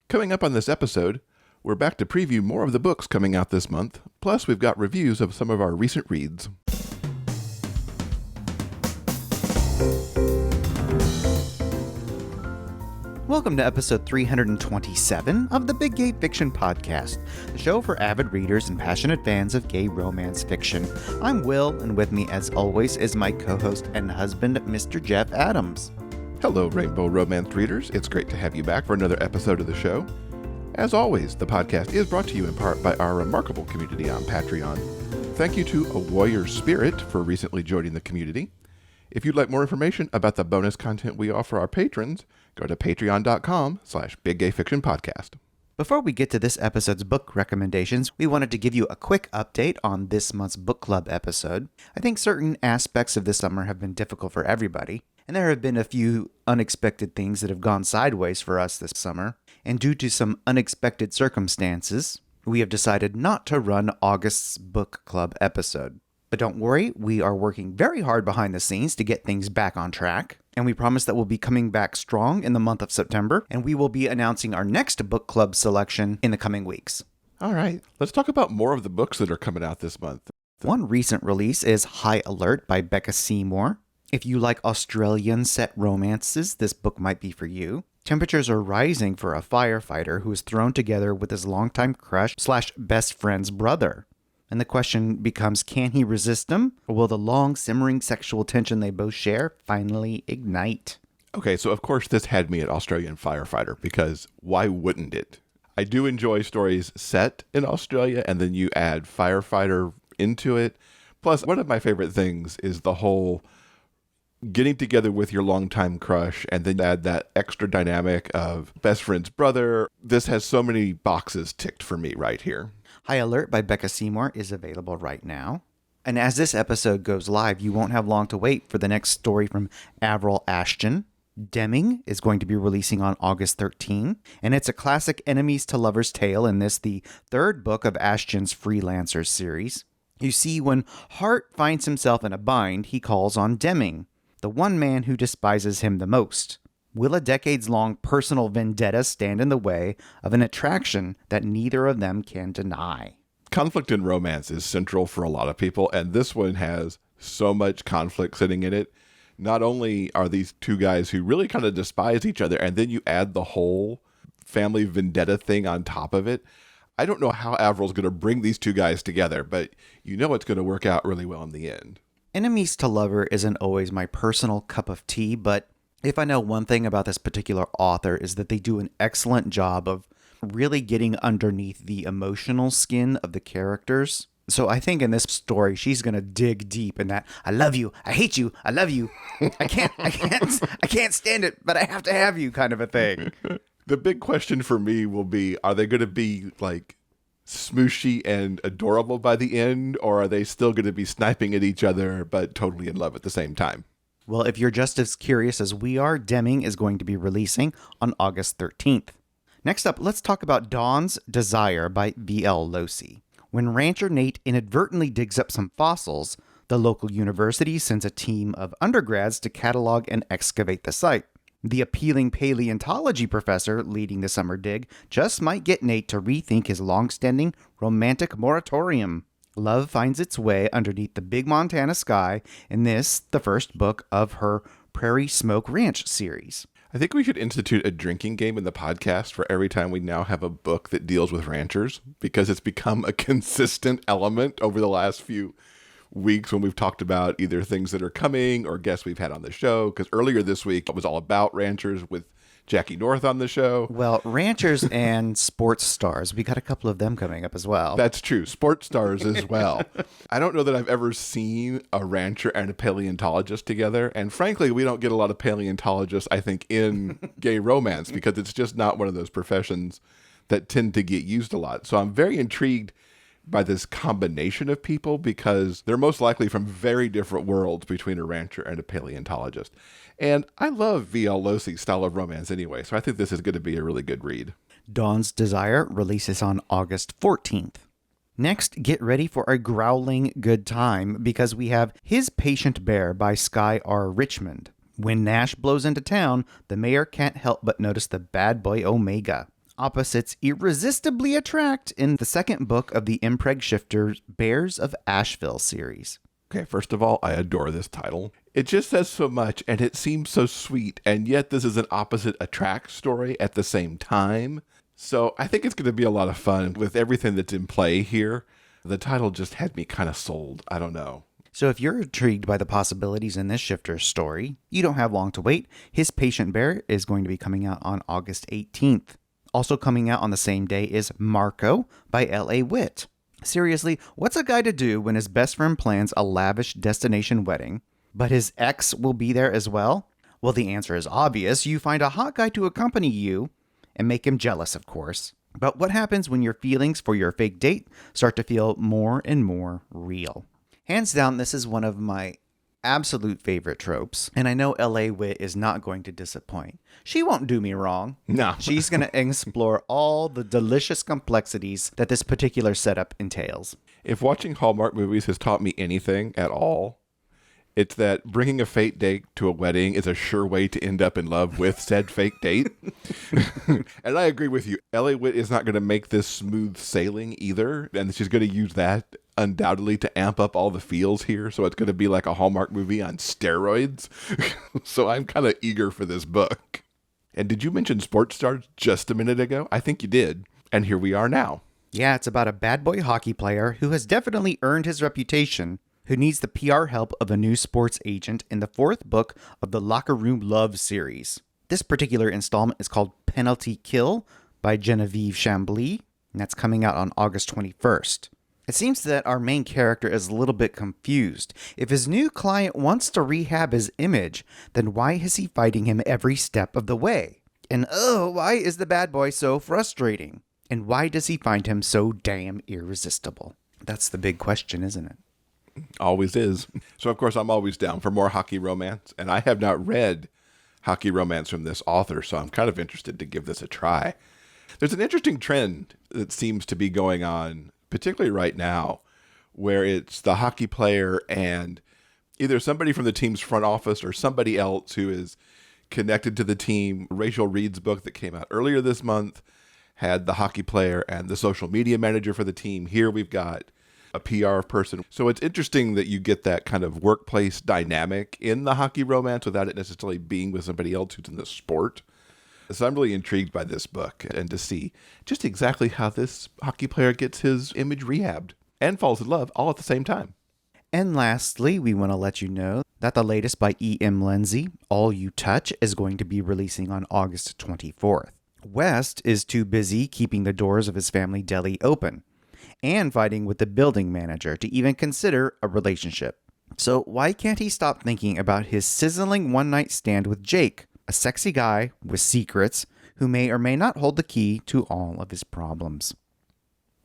Coming up on this episode, we're back to preview more of the books coming out this month, plus we've got reviews of some of our recent reads. Welcome to episode 327 of the Big Gay Fiction Podcast, the show for avid readers and passionate fans of gay romance fiction. I'm Will, and with me, as always, is my co-host and husband, Mr. Jeff Adams. Hello, Rainbow Romance readers. It's great to have you back for another episode of the show. As always, the podcast is brought to you in part by our remarkable community on Patreon. Thank you to A Warrior Spirit for recently joining the community. If you'd like more information about the bonus content we offer our patrons, go to patreon.com/biggayfictionpodcast. Before we get to this episode's book recommendations, we wanted to give you a quick update on this month's book club episode. I think certain aspects of this summer have been difficult for everybody, and there have been a few unexpected things that have gone sideways for us this summer. And due to some unexpected circumstances, we have decided not to run August's book club episode. But don't worry, we are working very hard behind the scenes to get things back on track. And we promise that we'll be coming back strong in the month of September, and we will be announcing our next book club selection in the coming weeks. All right, let's talk about more of the books that are coming out this month. One recent release is High Alert by Becca Seymour. If you like Australian set romances, this book might be for you. Temperatures are rising for a firefighter who is thrown together with his longtime crush / best friend's brother. And the question becomes, can he resist him? Or will the long, simmering sexual tension they both share finally ignite? Okay, so of course this had me at Australian Firefighter, because why wouldn't it? I do enjoy stories set in Australia, and then you add firefighter into it. Plus, one of my favorite things is the whole getting together with your longtime crush, and then add that extra dynamic of best friend's brother. This has so many boxes ticked for me right here. High Alert by Becca Seymour is available right now. And as this episode goes live, you won't have long to wait for the next story from Avril Ashton. Deming is going to be releasing on August 13, and it's a classic enemies to lovers tale, in this the third book of Ashton's Freelancers series. You see, when Hart finds himself in a bind, he calls on Deming, the one man who despises him the most. Will a decades-long personal vendetta stand in the way of an attraction that neither of them can deny? Conflict in romance is central for a lot of people, and this one has so much conflict sitting in it. Not only are these two guys who really kind of despise each other, and then you add the whole family vendetta thing on top of it. I don't know how Avril's going to bring these two guys together, but you know it's going to work out really well in the end. Enemies to lover isn't always my personal cup of tea, but if I know one thing about this particular author is that they do an excellent job of really getting underneath the emotional skin of the characters. So I think in this story, she's going to dig deep in that, I love you, I hate you, I love you, I can't stand it, but I have to have you kind of a thing. The big question for me will be, are they going to be like smooshy and adorable by the end, or are they still going to be sniping at each other, but totally in love at the same time? Well, if you're just as curious as we are, Deming is going to be releasing on August 13th. Next up, let's talk about Dawn's Desire by B.L. Locey. When rancher Nate inadvertently digs up some fossils, the local university sends a team of undergrads to catalog and excavate the site. The appealing paleontology professor leading the summer dig just might get Nate to rethink his long-standing romantic moratorium. Love finds its way underneath the big Montana sky in this, the first book of her Prairie Smoke Ranch series. I think we should institute a drinking game in the podcast for every time we now have a book that deals with ranchers, because it's become a consistent element over the last few weeks when we've talked about either things that are coming or guests we've had on the show. Because earlier this week, it was all about ranchers with Jackie North on the show. Well, ranchers and sports stars. We got a couple of them coming up as well. That's true. Sports stars as well. I don't know that I've ever seen a rancher and a paleontologist together. And frankly, we don't get a lot of paleontologists, I think, in gay romance, because it's just not one of those professions that tend to get used a lot. So I'm very intrigued by this combination of people, because they're most likely from very different worlds between a rancher and a paleontologist. And I love V.L. Locey's style of romance anyway, so I think this is going to be a really good read. Dawn's Desire releases on August 14th. Next, get ready for a growling good time, because we have His Patient Bear by Skye R. Richmond. When Nash blows into town, the mayor can't help but notice the bad boy Omega. opposites irresistibly attract in the second book of the Impreg Shifter's Bears of Asheville series. Okay, first of all, I adore this title. It just says so much, and it seems so sweet, and yet this is an opposite attract story at the same time. So I think it's going to be a lot of fun with everything that's in play here. The title just had me kind of sold. I don't know. So if you're intrigued by the possibilities in this shifter's story, you don't have long to wait. His Patient Bear is going to be coming out on August 18th. Also coming out on the same day is Marco by L.A. Witt. Seriously, what's a guy to do when his best friend plans a lavish destination wedding, but his ex will be there as well? Well, the answer is obvious. You find a hot guy to accompany you and make him jealous, of course. But what happens when your feelings for your fake date start to feel more and more real? Hands down, this is one of my absolute favorite tropes, and I know L.A. Witt is not going to disappoint. She won't do me wrong. No. She's going to explore all the delicious complexities that this particular setup entails. If watching Hallmark movies has taught me anything at all, it's that bringing a fake date to a wedding is a sure way to end up in love with said fake date. And I agree with you. L.A. Witt is not going to make this smooth sailing either, and she's going to use that undoubtedly to amp up all the feels here. So it's going to be like a Hallmark movie on steroids. So I'm kind of eager for this book. And did you mention sports stars just a minute ago? I think you did. And here we are now. Yeah, it's about a bad boy hockey player who has definitely earned his reputation, who needs the PR help of a new sports agent in the fourth book of the Locker Room Love series. This particular installment is called Penalty Kill by Genevive Chamblee, and that's coming out on August 21st. It seems that our main character is a little bit confused. If his new client wants to rehab his image, then why is he fighting him every step of the way? And why is the bad boy so frustrating? And why does he find him so damn irresistible? That's the big question, isn't it? Always is. So, of course, I'm always down for more hockey romance, and I have not read hockey romance from this author, so I'm kind of interested to give this a try. There's an interesting trend that seems to be going on, particularly right now, where it's the hockey player and either somebody from the team's front office or somebody else who is connected to the team. Rachel Reed's book that came out earlier this month had the hockey player and the social media manager for the team. Here we've got a PR person. So it's interesting that you get that kind of workplace dynamic in the hockey romance without it necessarily being with somebody else who's in the sport. So I'm really intrigued by this book and to see just exactly how this hockey player gets his image rehabbed and falls in love all at the same time. And lastly, we want to let you know that the latest by EM Lindsey, All You Touch, is going to be releasing on August 24th. West is too busy keeping the doors of his family deli open and fighting with the building manager to even consider a relationship. So why can't he stop thinking about his sizzling one-night stand with Jake, a sexy guy with secrets who may or may not hold the key to all of his problems?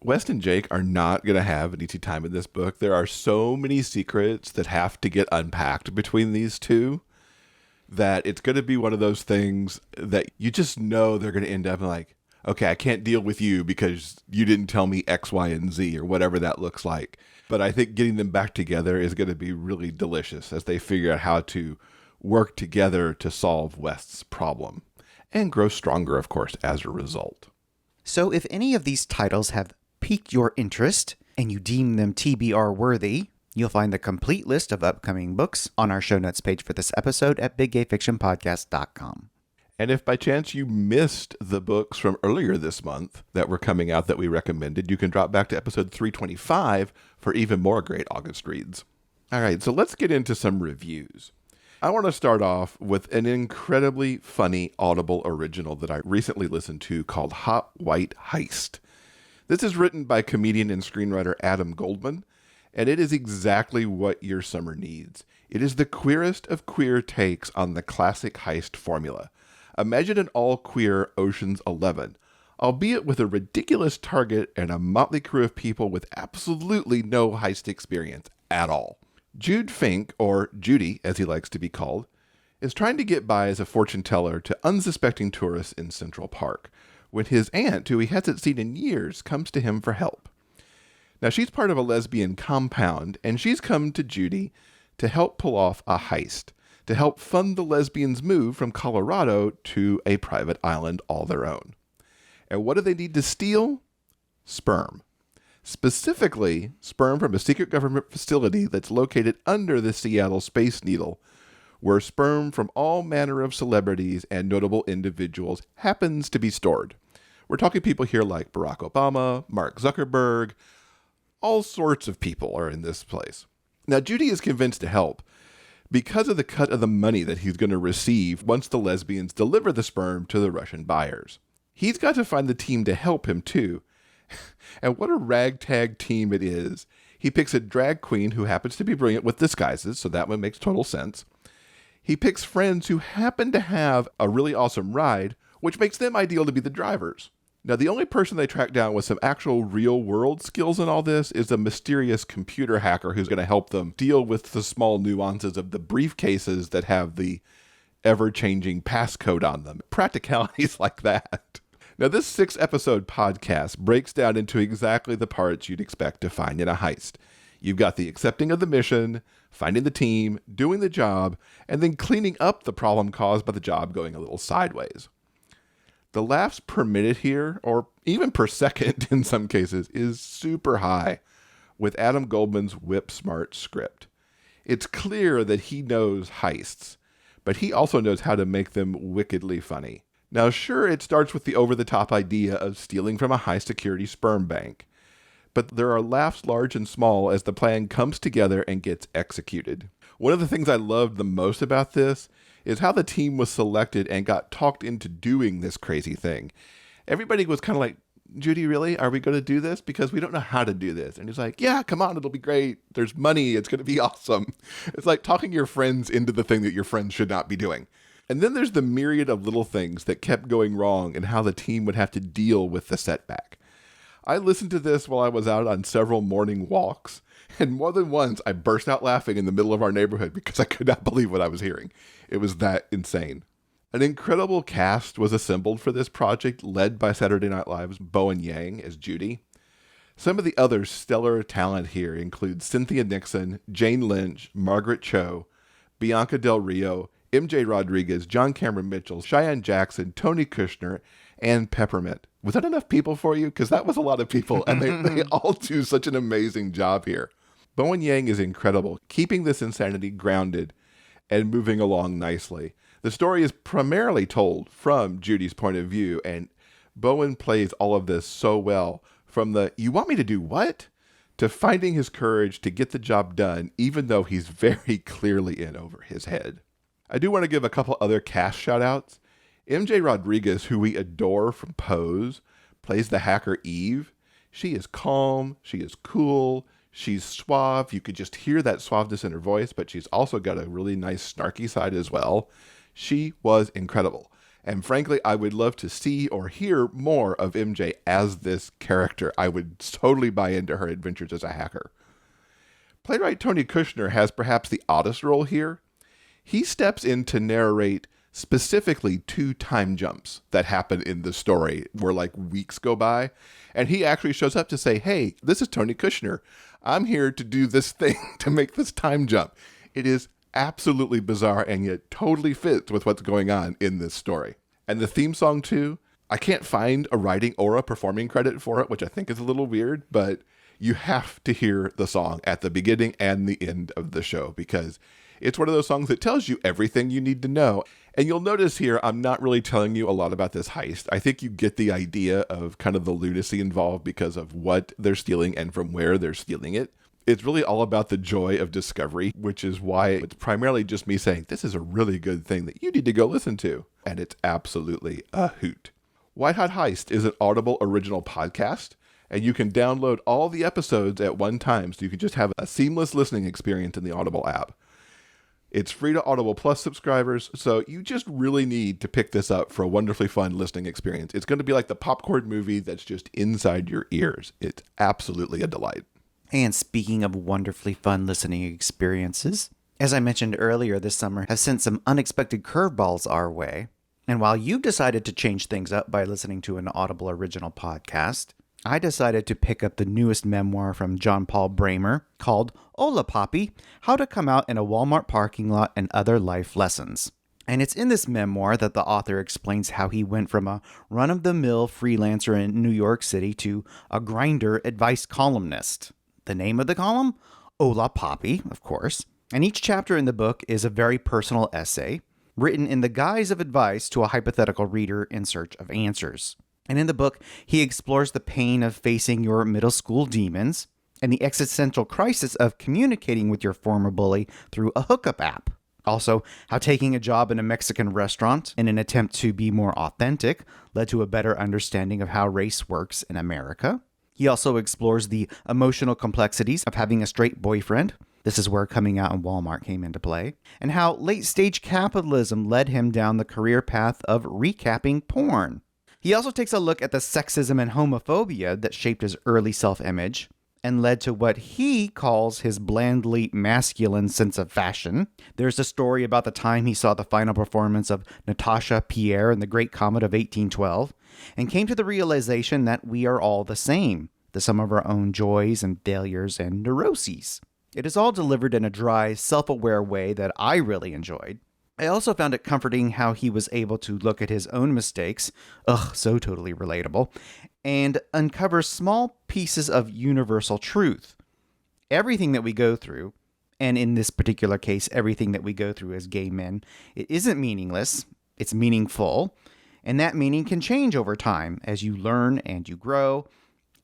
West and Jake are not going to have an easy time in this book. There are so many secrets that have to get unpacked between these two that it's going to be one of those things that you just know they're going to end up like, okay, I can't deal with you because you didn't tell me X, Y, and Z or whatever that looks like. But I think getting them back together is going to be really delicious as they figure out how to work together to solve West's problem and grow stronger, of course, as a result. So if any of these titles have piqued your interest and you deem them TBR worthy, you'll find the complete list of upcoming books on our show notes page for this episode at biggayfictionpodcast.com. And if by chance you missed the books from earlier this month that were coming out that we recommended, you can drop back to episode 325 for even more great August reads. All right, so let's get into some reviews. I want to start off with an incredibly funny Audible original that I recently listened to called Hot White Heist. This is written by comedian and screenwriter Adam Goldman, and it is exactly what your summer needs. It is the queerest of queer takes on the classic heist formula. Imagine an all-queer Ocean's 11, albeit with a ridiculous target and a motley crew of people with absolutely no heist experience at all. Jude Fink, or Judy as he likes to be called, is trying to get by as a fortune teller to unsuspecting tourists in Central Park, when his aunt, who he hasn't seen in years, comes to him for help. Now, she's part of a lesbian compound, and she's come to Judy to help pull off a heist, to help fund the lesbians' move from Colorado to a private island all their own. And what do they need to steal? Sperm. Specifically, sperm from a secret government facility that's located under the Seattle Space Needle, where sperm from all manner of celebrities and notable individuals happens to be stored. We're talking people here like Barack Obama, Mark Zuckerberg, all sorts of people are in this place. Now, Judy is convinced to help because of the cut of the money that he's going to receive once the lesbians deliver the sperm to the Russian buyers. He's got to find the team to help him, too. And what a ragtag team it is. He picks a drag queen who happens to be brilliant with disguises, so that one makes total sense. He picks friends who happen to have a really awesome ride, which makes them ideal to be the drivers. Now, the only person they track down with some actual real-world skills in all this is a mysterious computer hacker who's going to help them deal with the small nuances of the briefcases that have the ever-changing passcode on them. Practicalities like that. Now, this 6-episode podcast breaks down into exactly the parts you'd expect to find in a heist. You've got the accepting of the mission, finding the team, doing the job, and then cleaning up the problem caused by the job going a little sideways. The laughs per minute here, or even per second in some cases, is super high with Adam Goldman's whip-smart script. It's clear that he knows heists, but he also knows how to make them wickedly funny. Now, sure, it starts with the over-the-top idea of stealing from a high-security sperm bank, but there are laughs large and small as the plan comes together and gets executed. One of the things I loved the most about this is how the team was selected and got talked into doing this crazy thing. Everybody was kind of like, Judy, really? Are we going to do this? Because we don't know how to do this. And he's like, yeah, come on, it'll be great. There's money. It's going to be awesome. It's like talking your friends into the thing that your friends should not be doing. And then there's the myriad of little things that kept going wrong and how the team would have to deal with the setback. I listened to this while I was out on several morning walks, and more than once I burst out laughing in the middle of our neighborhood because I could not believe what I was hearing. It was that insane. An incredible cast was assembled for this project, led by Saturday Night Live's Bowen Yang as Judy. Some of the other stellar talent here include Cynthia Nixon, Jane Lynch, Margaret Cho, Bianca Del Rio, MJ Rodriguez, John Cameron Mitchell, Cheyenne Jackson, Tony Kushner, and Peppermint. Was that enough people for you? Because that was a lot of people, and they all do such an amazing job here. Bowen Yang is incredible, keeping this insanity grounded and moving along nicely. The story is primarily told from Judy's point of view, and Bowen plays all of this so well, from the, you want me to do what? To finding his courage to get the job done, even though he's very clearly in over his head. I do want to give a couple other cast shout-outs. MJ Rodriguez, who we adore from Pose, plays the hacker Eve. She is calm, she is cool, she's suave. You could just hear that suaveness in her voice, but she's also got a really nice snarky side as well. She was incredible. And frankly, I would love to see or hear more of MJ as this character. I would totally buy into her adventures as a hacker. Playwright Tony Kushner has perhaps the oddest role here. He steps in to narrate specifically 2 time jumps that happen in the story where like weeks go by. And he actually shows up to say, hey, this is Tony Kushner. I'm here to do this thing to make this time jump. It is absolutely bizarre and yet totally fits with what's going on in this story. And the theme song too, I can't find a writing or a performing credit for it, which I think is a little weird, but you have to hear the song at the beginning and the end of the show because it's one of those songs that tells you everything you need to know. And you'll notice here, I'm not really telling you a lot about this heist. I think you get the idea of kind of the lunacy involved because of what they're stealing and from where they're stealing it. It's really all about the joy of discovery, which is why it's primarily just me saying, this is a really good thing that you need to go listen to. And it's absolutely a hoot. White Heist is an Audible original podcast, and you can download all the episodes at one time so you can just have a seamless listening experience in the Audible app. It's free to Audible Plus subscribers, so you just really need to pick this up for a wonderfully fun listening experience. It's going to be like the popcorn movie that's just inside your ears. It's absolutely a delight. And speaking of wonderfully fun listening experiences, as I mentioned earlier, this summer has sent some unexpected curveballs our way. And while you've decided to change things up by listening to an Audible original podcast, I decided to pick up the newest memoir from John Paul Brammer called Ola Poppy, How to Come Out in a Walmart Parking Lot and Other Life Lessons. And it's in this memoir that the author explains how he went from a run-of-the-mill freelancer in New York City to a Grindr advice columnist. The name of the column? Hola Papi, of course. And each chapter in the book is a very personal essay, written in the guise of advice to a hypothetical reader in search of answers. And in the book, he explores the pain of facing your middle school demons and the existential crisis of communicating with your former bully through a hookup app. Also, how taking a job in a Mexican restaurant in an attempt to be more authentic led to a better understanding of how race works in America. He also explores the emotional complexities of having a straight boyfriend. This is where coming out in Walmart came into play. And how late-stage capitalism led him down the career path of recapping porn. He also takes a look at the sexism and homophobia that shaped his early self-image and led to what he calls his blandly masculine sense of fashion. There's a story about the time he saw the final performance of Natasha Pierre in The Great Comet of 1812, and came to the realization that we are all the same, the sum of our own joys and failures and neuroses. It is all delivered in a dry, self-aware way that I really enjoyed. I also found it comforting how he was able to look at his own mistakes, so totally relatable, and uncover small pieces of universal truth. Everything that we go through, and in this particular case, everything that we go through as gay men, it isn't meaningless, it's meaningful, and that meaning can change over time as you learn and you grow,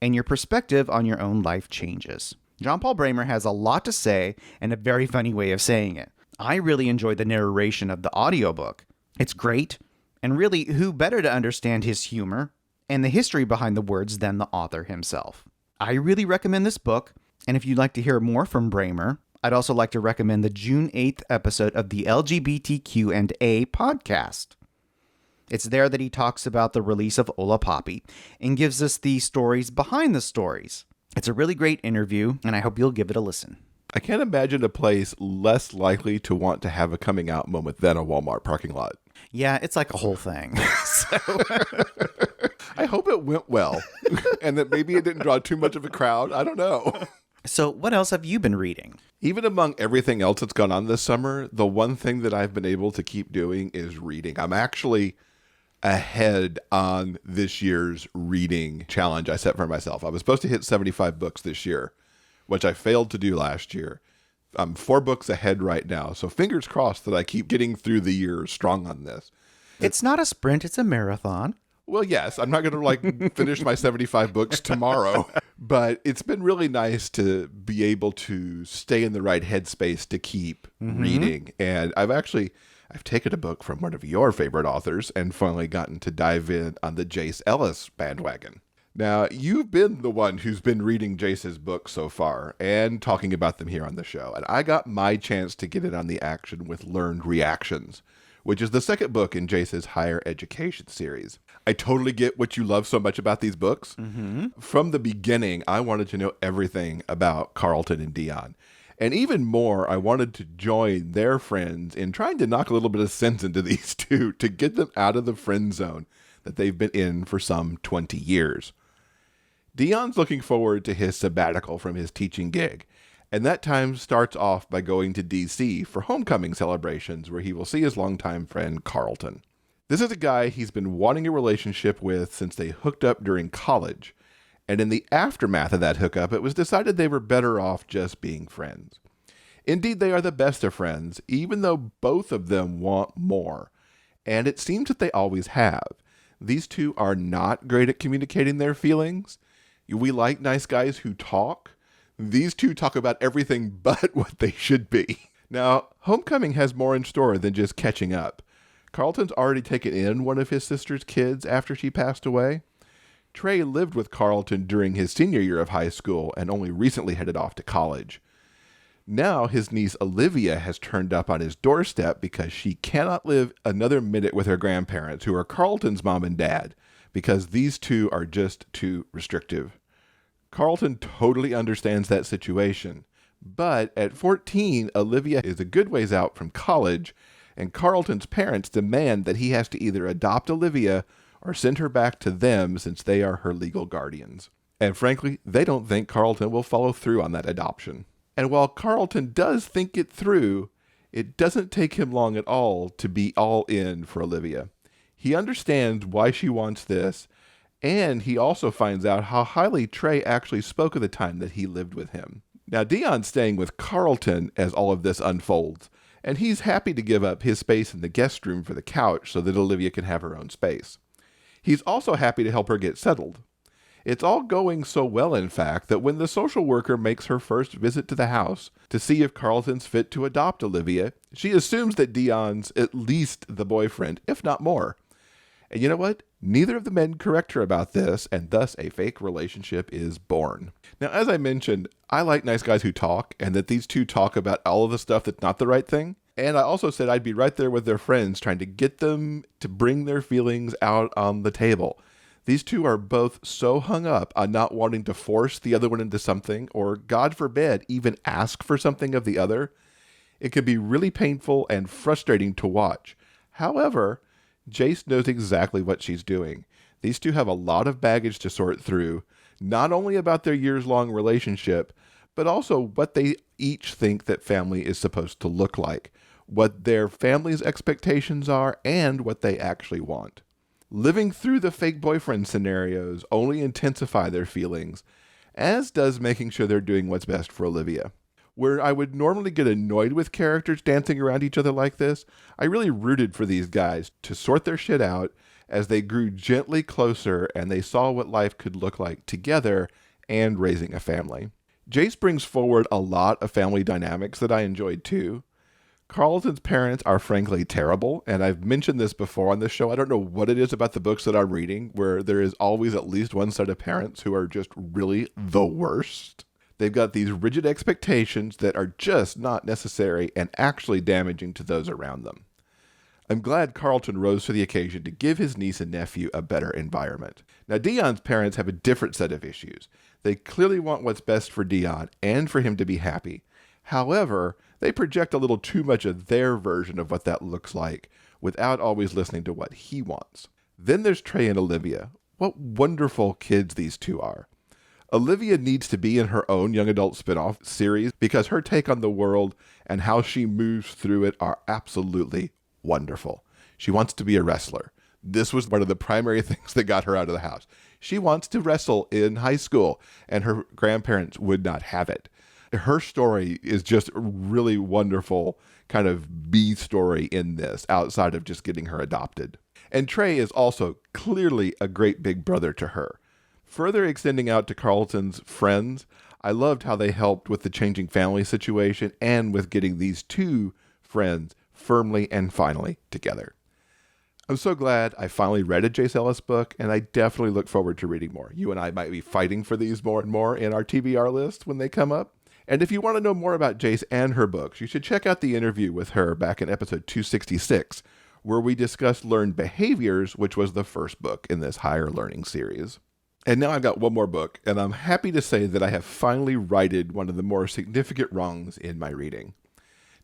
and your perspective on your own life changes. John Paul Brammer has a lot to say and a very funny way of saying it. I really enjoyed the narration of the audiobook. It's great, and really, who better to understand his humor and the history behind the words than the author himself. I really recommend this book, and if you'd like to hear more from Brammer, I'd also like to recommend the June 8th episode of the LGBTQ&A podcast. It's there that he talks about the release of Ola Poppy and gives us the stories behind the stories. It's a really great interview, and I hope you'll give it a listen. I can't imagine a place less likely to want to have a coming out moment than a Walmart parking lot. Yeah, it's like a whole thing. I hope it went well and that maybe it didn't draw too much of a crowd. I don't know. So what else have you been reading? Even among everything else that's gone on this summer, the one thing that I've been able to keep doing is reading. I'm actually ahead on this year's reading challenge I set for myself. I was supposed to hit 75 books this year, which I failed to do last year. I'm 4 books ahead right now, so fingers crossed that I keep getting through the year strong on this. It's not a sprint, it's a marathon. Well, yes, I'm not going to finish my 75 books tomorrow, but it's been really nice to be able to stay in the right headspace to keep reading. And I've taken a book from one of your favorite authors and finally gotten to dive in on the Jayce Ellis bandwagon. Now, you've been the one who's been reading Jayce's books so far and talking about them here on the show. And I got my chance to get in on the action with Learned Reactions, which is the second book in Jayce's higher education series. I totally get what you love so much about these books. From the beginning, I wanted to know everything about Carlton and Dion. And even more, I wanted to join their friends in trying to knock a little bit of sense into these two to get them out of the friend zone that they've been in for some 20 years. Dion's looking forward to his sabbatical from his teaching gig, and that time starts off by going to D.C. for homecoming celebrations where he will see his longtime friend Carlton. This is a guy he's been wanting a relationship with since they hooked up during college, and in the aftermath of that hookup, it was decided they were better off just being friends. Indeed, they are the best of friends, even though both of them want more, and it seems that they always have. These two are not great at communicating their feelings. We like nice guys who talk. These two talk about everything but what they should be. Now, homecoming has more in store than just catching up. Carlton's already taken in one of his sister's kids after she passed away. Trey lived with Carlton during his senior year of high school and only recently headed off to college. Now his niece Olivia has turned up on his doorstep because she cannot live another minute with her grandparents, who are Carlton's mom and dad, because these two are just too restrictive. Carlton totally understands that situation, but at 14, Olivia is a good ways out from college, and Carlton's parents demand that he has to either adopt Olivia or send her back to them since they are her legal guardians. And frankly, they don't think Carlton will follow through on that adoption. And while Carlton does think it through, It doesn't take him long at all to be all in for Olivia. He understands why she wants this, and he also finds out how highly Trey actually spoke of the time that he lived with him. Now, Dion's staying with Carlton as all of this unfolds, and he's happy to give up his space in the guest room for the couch so that Olivia can have her own space. He's also happy to help her get settled. It's all going so well, in fact, that when the social worker makes her first visit to the house to see if Carlton's fit to adopt Olivia, she assumes that Dion's at least the boyfriend, if not more. And you know what? Neither of the men correct her about this, and thus a fake relationship is born. Now, as I mentioned, I like nice guys who talk, and that these two talk about all of the stuff that's not the right thing. And I also said I'd be right there with their friends, trying to get them to bring their feelings out on the table. These two are both so hung up on not wanting to force the other one into something, or God forbid, even ask for something of the other. It can be really painful and frustrating to watch. However, Jayce knows exactly what she's doing. These two have a lot of baggage to sort through, not only about their years-long relationship, but also what they each think that family is supposed to look like, what their family's expectations are, and what they actually want. Living through the fake boyfriend scenarios only intensify their feelings, as does making sure they're doing what's best for Olivia. Where I would normally get annoyed with characters dancing around each other like this, I really rooted for these guys to sort their shit out as they grew gently closer and they saw what life could look like together and raising a family. Jayce brings forward a lot of family dynamics that I enjoyed too. Carlton's parents are frankly terrible, and I've mentioned this before on this show. I don't know what it is about the books that I'm reading where there is always at least one set of parents who are just really the worst. They've got these rigid expectations that are just not necessary and actually damaging to those around them. I'm glad Carlton rose to the occasion to give his niece and nephew a better environment. Now, Dion's parents have a different set of issues. They clearly want what's best for Dion and for him to be happy. However, they project a little too much of their version of what that looks like without always listening to what he wants. Then there's Trey and Olivia. What wonderful kids these two are. Olivia needs to be in her own young adult spinoff series because her take on the world and how she moves through it are absolutely wonderful. She wants to be a wrestler. This was one of the primary things that got her out of the house. She wants to wrestle in high school, and her grandparents would not have it. Her story is just a really wonderful kind of B story in this, outside of just getting her adopted. And Trey is also clearly a great big brother to her. Further extending out to Carlton's friends, I loved how they helped with the changing family situation and with getting these two friends firmly and finally together. I'm so glad I finally read a Jayce Ellis book, and I definitely look forward to reading more. You and I might be fighting for these more and more in our TBR list when they come up. And if you want to know more about Jayce and her books, you should check out the interview with her back in episode 266, where we discussed Learned Behaviors, which was the first book in this higher learning series. And now I've got one more book, and I'm happy to say that I have finally righted one of the more significant wrongs in my reading.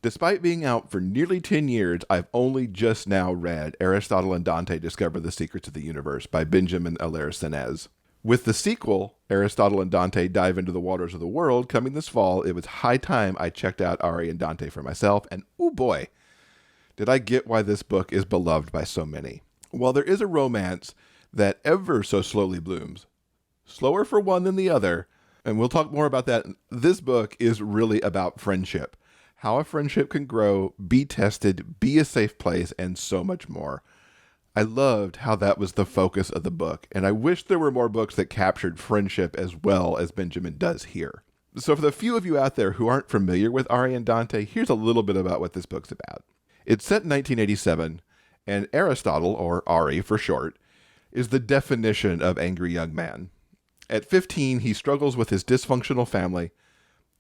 Despite being out for nearly 10 years, I've only just now read Aristotle and Dante Discover the Secrets of the Universe by Benjamin Alire Sáenz. With the sequel, Aristotle and Dante Dive into the Waters of the World, coming this fall, it was high time I checked out Ari and Dante for myself, and oh boy, did I get why this book is beloved by so many. While there is a romance that ever so slowly blooms, slower for one than the other, and we'll talk more about that, this book is really about friendship. How a friendship can grow, be tested, be a safe place, and so much more. I loved how that was the focus of the book, and I wish there were more books that captured friendship as well as Benjamin does here. So for the few of you out there who aren't familiar with Ari and Dante, here's a little bit about what this book's about. It's set in 1987, and Aristotle, or Ari for short, is the definition of angry young man. At 15, he struggles with his dysfunctional family.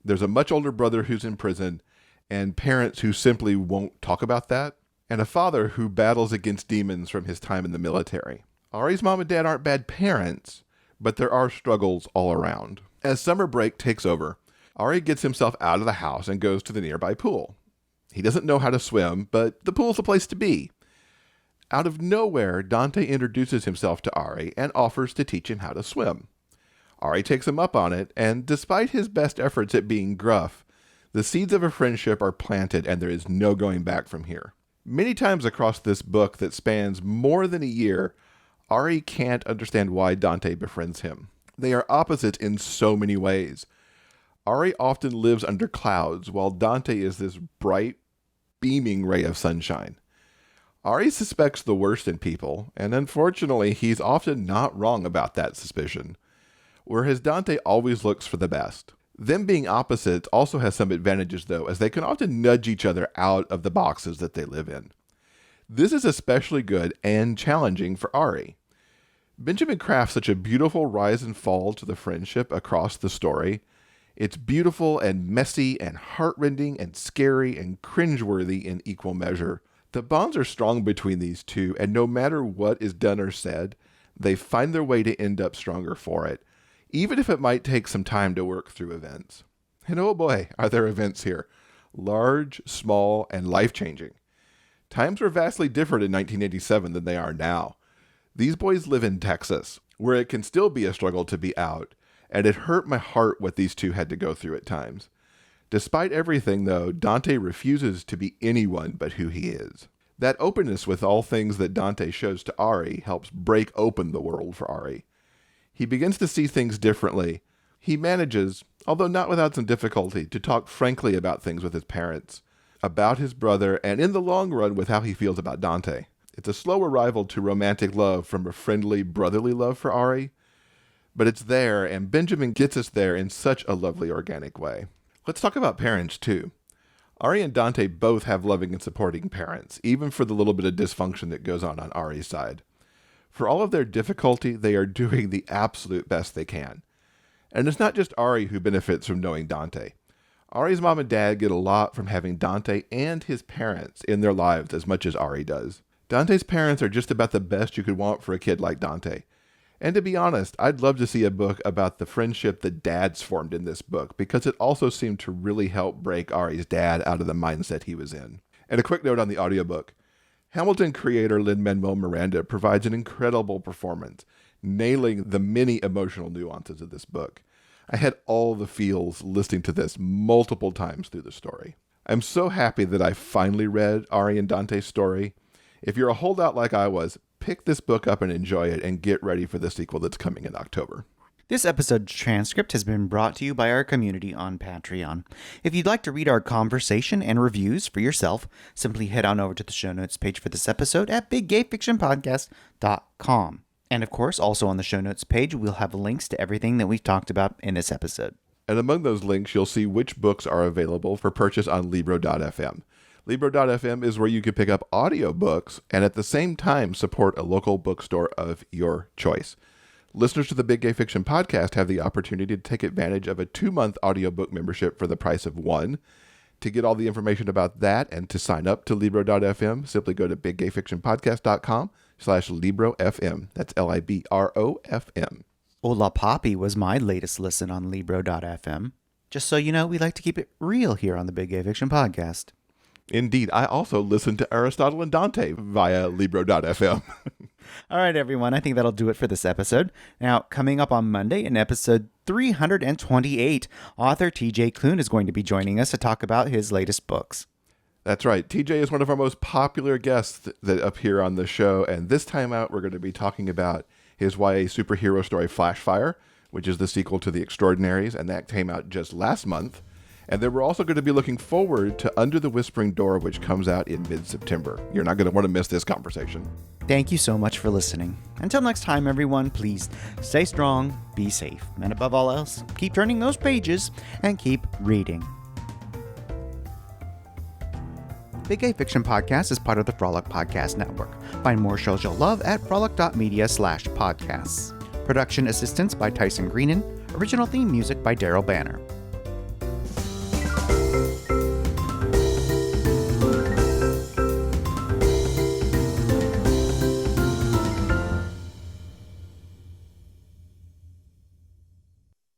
There's a much older brother who's in prison, and parents who simply won't talk about that, and a father who battles against demons from his time in the military. Ari's mom and dad aren't bad parents, but there are struggles all around. As summer break takes over, Ari gets himself out of the house and goes to the nearby pool. He doesn't know how to swim, but the pool's the place to be. Out of nowhere, Dante introduces himself to Ari and offers to teach him how to swim. Ari takes him up on it, and despite his best efforts at being gruff, The seeds of a friendship are planted and there is no going back from here. Many times across this book that spans more than a year, Ari can't understand why Dante befriends him. They are opposites in so many ways. Ari often lives under clouds, while Dante is this bright, beaming ray of sunshine. Ari suspects the worst in people, and unfortunately, he's often not wrong about that suspicion, whereas Dante always looks for the best. Them being opposites also has some advantages, though, as they can often nudge each other out of the boxes that they live in. This is especially good and challenging for Ari. Benjamin crafts such a beautiful rise and fall to the friendship across the story. It's beautiful and messy and heartrending and scary and cringeworthy in equal measure. The bonds are strong between these two, and no matter what is done or said, they find their way to end up stronger for it, even if it might take some time to work through events. And oh boy, are there events here. Large, small, and life-changing. Times were vastly different in 1987 than they are now. These boys live in Texas, where it can still be a struggle to be out, and it hurt my heart what these two had to go through at times. Despite everything, though, Dante refuses to be anyone but who he is. That openness with all things that Dante shows to Ari helps break open the world for Ari. He begins to see things differently. He manages, although not without some difficulty, to talk frankly about things with his parents, about his brother, and in the long run with how he feels about Dante. It's a slow arrival to romantic love from a friendly, brotherly love for Ari, but it's there, and Benjamin gets us there in such a lovely, organic way. Let's talk about parents, too. Ari and Dante both have loving and supporting parents, even for the little bit of dysfunction that goes on Ari's side. For all of their difficulty, they are doing the absolute best they can. And it's not just Ari who benefits from knowing Dante. Ari's mom and dad get a lot from having Dante and his parents in their lives as much as Ari does. Dante's parents are just about the best you could want for a kid like Dante. And to be honest, I'd love to see a book about the friendship that dads formed in this book, because it also seemed to really help break Ari's dad out of the mindset he was in. And a quick note on the audiobook. Hamilton creator Lin-Manuel Miranda provides an incredible performance, nailing the many emotional nuances of this book. I had all the feels listening to this multiple times through the story. I'm so happy that I finally read Ari and Dante's story. If you're a holdout like I was, pick this book up and enjoy it, and get ready for the sequel that's coming in October. This episode's transcript has been brought to you by our community on Patreon. If you'd like to read our conversation and reviews for yourself, simply head on over to the show notes page for this episode at biggayfictionpodcast.com. And of course, also on the show notes page, we'll have links to everything that we've talked about in this episode. And among those links, you'll see which books are available for purchase on Libro.fm. Libro.fm is where you can pick up audiobooks and at the same time support a local bookstore of your choice. Listeners to the Big Gay Fiction Podcast have the opportunity to take advantage of a 2-month audiobook membership for the price of one. To get all the information about that and to sign up to Libro.fm, simply go to biggayfictionpodcast.com/LibroFM. That's LIBROFM. Ola Poppy was my latest listen on Libro.fm. Just so you know, we like to keep it real here on the Big Gay Fiction Podcast. Indeed, I also listen to Aristotle and Dante via Libro.fm. All right, everyone, I think that'll do it for this episode. Now, coming up on Monday in episode 328, author TJ Klune is going to be joining us to talk about his latest books. That's right. TJ is one of our most popular guests that appear on the show, and this time out, we're going to be talking about his YA superhero story Flashfire, which is the sequel to The Extraordinaries, and that came out just last month. And then we're also going to be looking forward to Under the Whispering Door, which comes out in mid-September. You're not going to want to miss this conversation. Thank you so much for listening. Until next time, everyone, please stay strong, be safe, and above all else, keep turning those pages and keep reading. Big Gay Fiction Podcast is part of the Frolic Podcast Network. Find more shows you'll love at frolic.media/podcasts. Production assistance by Tyson Greenan. Original theme music by Daryl Banner.